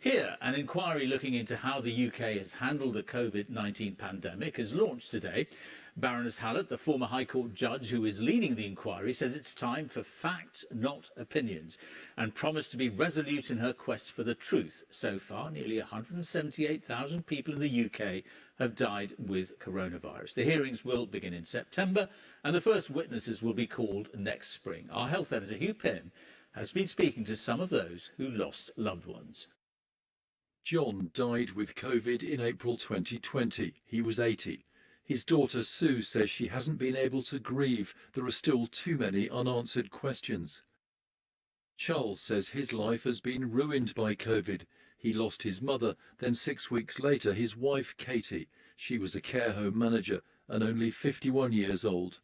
Here, an inquiry looking into how the UK has handled the COVID-19 pandemic is launched today. Baroness Hallett, the former High Court judge who is leading the inquiry, says it's time for facts, not opinions, and promised to be resolute in her quest for the truth. So far, nearly 178,000 people in the UK have died with coronavirus. The hearings will begin in September, and the first witnesses will be called next spring. Our health editor, Hugh Pym, has been speaking to some of those who lost loved ones. John died with COVID in April 2020. He was 80. His daughter Sue says she hasn't been able to grieve. There are still too many unanswered questions. Charles says his life has been ruined by COVID. He lost his mother, then 6 weeks later his wife Katie. She was a care home manager and only 51 years old.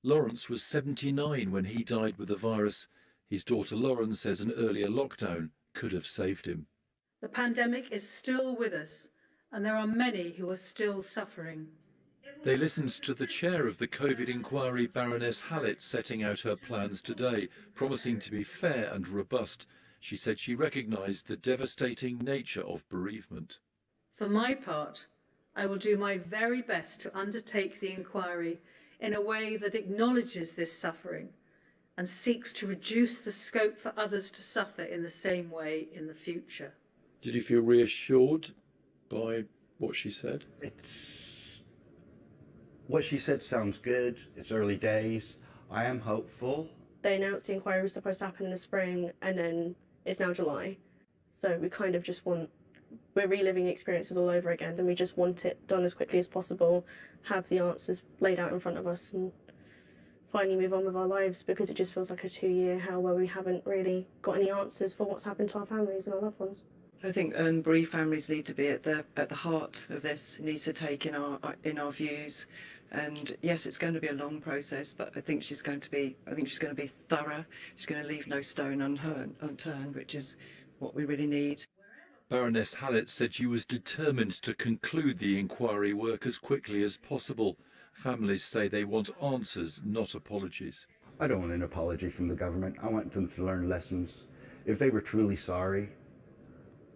Lawrence was 79 when he died with the virus. His daughter Lauren says an earlier lockdown could have saved him. The pandemic is still with us, and there are many who are still suffering. They listened to the chair of the COVID inquiry, Baroness Hallett, setting out her plans today, promising to be fair and robust. She said she recognised the devastating nature of bereavement. For my part, I will do my very best to undertake the inquiry in a way that acknowledges this suffering and seeks to reduce the scope for others to suffer in the same way in the future. Did you feel reassured by what she said? What she said sounds good. It's early days. I am hopeful. They announced the inquiry was supposed to happen in the spring, and then it's now July. So we kind of just we're reliving the experiences all over again, and we just want it done as quickly as possible, have the answers laid out in front of us, and finally move on with our lives, because it just feels like a 2-year hell where we haven't really got any answers for what's happened to our families and our loved ones. I think bereaved families need to be at the heart of this. It needs to take in our views, and yes, it's going to be a long process, but I think she's going to be thorough. She's going to leave no stone unturned, which is what we really need. Baroness Hallett said she was determined to conclude the inquiry work as quickly as possible. Families say they want answers, not apologies. I don't want an apology from the government. I want them to learn lessons. If they were truly sorry,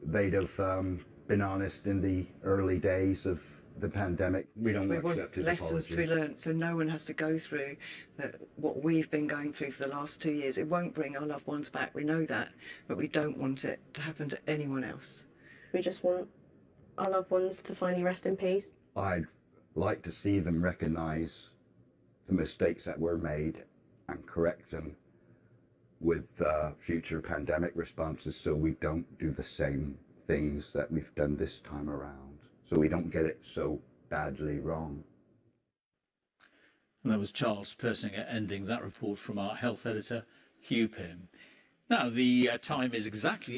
they'd have been honest in the early days of the pandemic. We don't accept his lessons apology. to be learned, so no one has to go through what we've been going through for the last 2 years. It won't bring our loved ones back, we know that, but we don't want it to happen to anyone else. We just want our loved ones to finally rest in peace. I'd like to see them recognise the mistakes that were made and correct them with future pandemic responses, so we don't do the same things that we've done this time around, so we don't get it so badly wrong. And that was Charles Persinger ending that report from our health editor, Hugh Pym. Now, the time is exactly